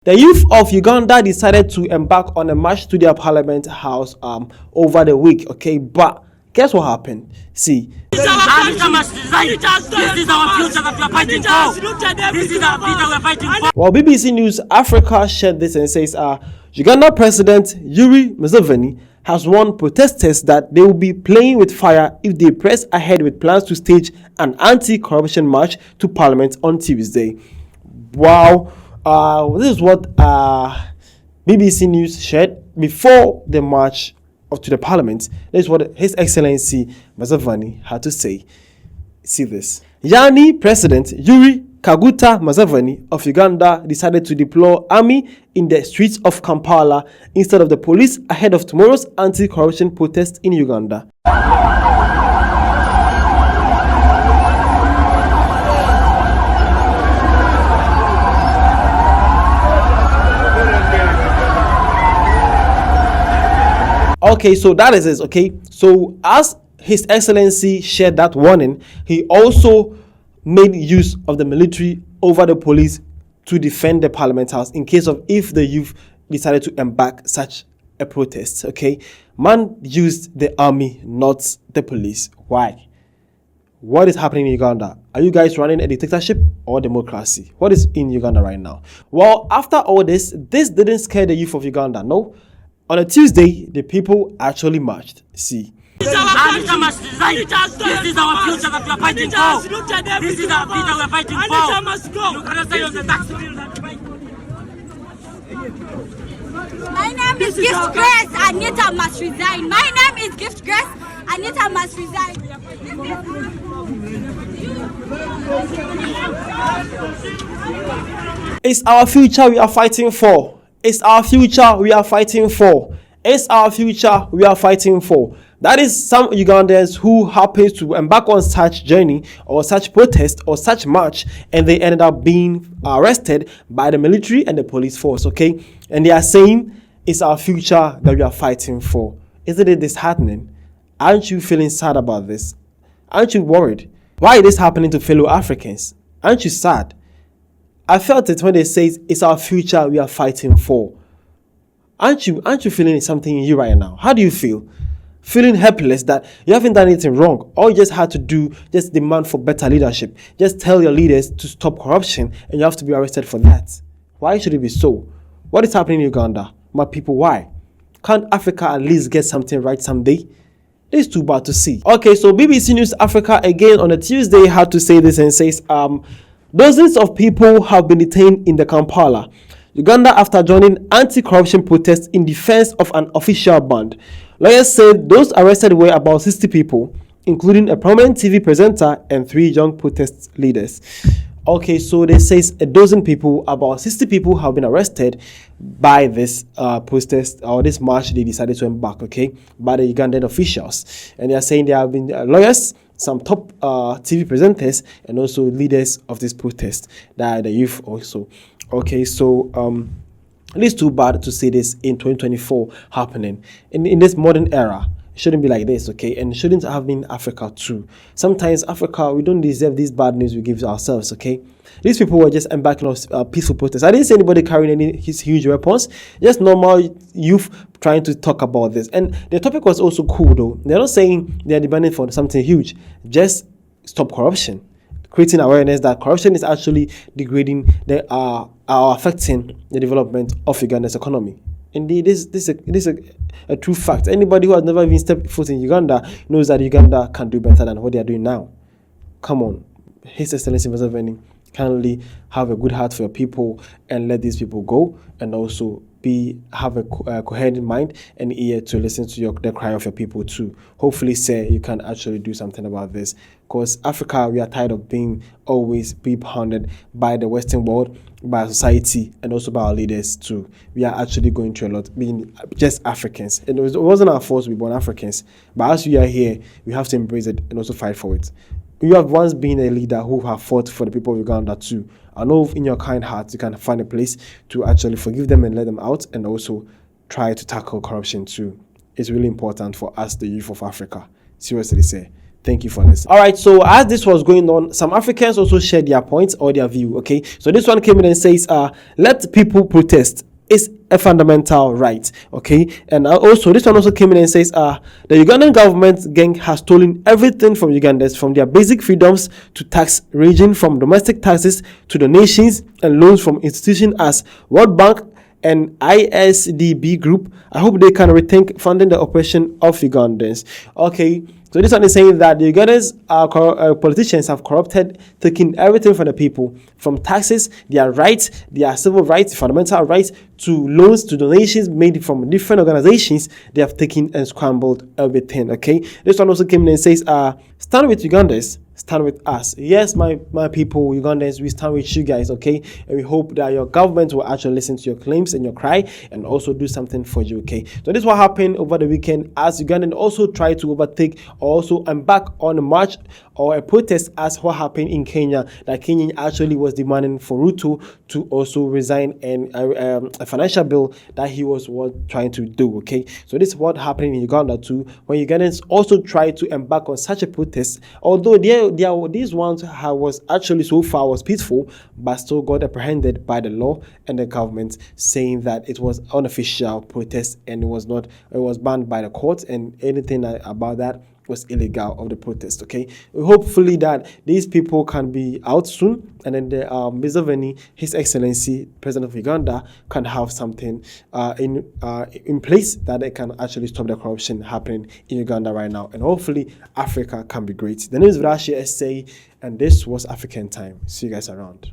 The youth of Uganda decided to embark on a march to their parliament house over the week, okay? But guess what happened? See, this is our future that we are fighting for. This is our future we are fighting for. Well, BBC News Africa shared this and says, Uganda President Yoweri Museveni has warned protesters that they will be playing with fire if they press ahead with plans to stage an anti-corruption march to parliament on Tuesday. Wow. This is what BBC News shared before the march to the parliament. This is what His Excellency Museveni had to say. See this. Yani President Yoweri Kaguta Museveni of Uganda decided to deploy army in the streets of Kampala instead of the police ahead of tomorrow's anti-corruption protest in Uganda. Okay, so that is it, okay? So as His Excellency shared that warning, he also made use of the military over the police to defend the parliament house in case of if the youth decided to embark such a protest, okay? Man used the army, not the police. Why? What is happening in Uganda? Are you guys running a dictatorship or democracy? What is in Uganda right now? Well, after all this didn't scare the youth of Uganda, no? On a Tuesday, the people actually marched. See. This is our future that we are fighting for. This is our future we are fighting for. You cannot say on the tax. My name is Gift Grace. Anita must resign. My name is Gift Grace. Anita must resign. It's our future we are fighting for. It's our future we are fighting for. It's our future we are fighting for. That is some Ugandans who happens to embark on such journey or such protest or such march, and they ended up being arrested by the military and the police force, okay? And they are saying it's our future that we are fighting for. Isn't it disheartening? Aren't you feeling sad about this? Aren't you worried? Why is this happening to fellow Africans? Aren't you sad? I felt it when they say it's our future we are fighting for. Aren't you feeling something in you right now? How do you feel? Feeling helpless that you haven't done anything wrong. All you just had to do, just demand for better leadership. Just tell your leaders to stop corruption and you have to be arrested for that. Why should it be so? What is happening in Uganda? My people, why? Can't Africa at least get something right someday? This is too bad to see. Okay, so BBC News Africa again on a Tuesday had to say this and says, dozens of people have been detained in the Kampala, Uganda after joining anti-corruption protests in defense of an official band. Lawyers said those arrested were about 60 people, including a prominent TV presenter and 3 young protest leaders. Okay, so they say a dozen people, about 60 people have been arrested by this protest or this march they decided to embark, okay, by the Ugandan officials. And they are saying there have been lawyers, some top TV presenters, and also leaders of this protest, that are the youth also. Okay, so it is too bad to see this in 2024 happening. In this modern era, it shouldn't be like this, okay? And it shouldn't have been Africa too. Sometimes Africa, we don't deserve this bad news we give ourselves, okay? These people were just embarking on peaceful protests. I didn't see anybody carrying any huge weapons, just normal youth trying to talk about this. And the topic was also cool though. They're not saying they're demanding for something huge, just stop corruption. Creating awareness that corruption is actually degrading are affecting the development of Uganda's economy. Indeed, this is a true fact. Anybody who has never even stepped foot in Uganda knows that Uganda can do better than what they are doing now. Come on, His Excellency Museveni, kindly have a good heart for your people and let these people go, and also have a coherent mind and ear to listen to the cry of your people too. Hopefully, sir, you can actually do something about this, because Africa, we are tired of being always pounded by the Western world, by society, and also by our leaders too. We are actually going through a lot, being just Africans. And it wasn't our fault to be born Africans, but as we are here, we have to embrace it and also fight for it. You have once been a leader who have fought for the people of Uganda too. I know in your kind heart you can find a place to actually forgive them and let them out, and also try to tackle corruption too. It's really important for us, the youth of Africa. Seriously, say, Thank you for listening. All right, so as this was going on, some Africans also shared their points or their view. Okay, so this one came in and says, let people protest. It's a fundamental right. Okay, and also this one also came in and says, the Ugandan government gang has stolen everything from Ugandans, from their basic freedoms to tax, ranging from domestic taxes to donations and loans from institutions as World Bank and ISDB Group. I hope they can rethink funding the operation of Ugandans. Okay, so this one is saying that the Ugandans politicians have corrupted, taking everything from the people, from taxes, their rights, their civil rights, fundamental rights, to loans, to donations made from different organizations. They have taken and scrambled everything. Okay, this one also came in and says, stand with Ugandans, stand with us. Yes, my people, Ugandans, we stand with you guys, okay? And we hope that your government will actually listen to your claims and your cry and also do something for you, okay? So this is what happened over the weekend as Ugandans also tried to overtake or also embark on a march or a protest as what happened in Kenya, that Kenya actually was demanding for Ruto to also resign and a financial bill that he was trying to do, okay? So this is what happened in Uganda too, when Ugandans also tried to embark on such a protest, although these ones was actually so far was peaceful, but still got apprehended by the law and the government, saying that it was unofficial protest and it was banned by the court, and anything about that was illegal of the protest. Okay, hopefully that these people can be out soon, and then the Museveni, His Excellency President of Uganda, can have something in place that they can actually stop the corruption happening in Uganda right now, and hopefully Africa can be great. The name is Vrashi SA, and this was African Time. See you guys around.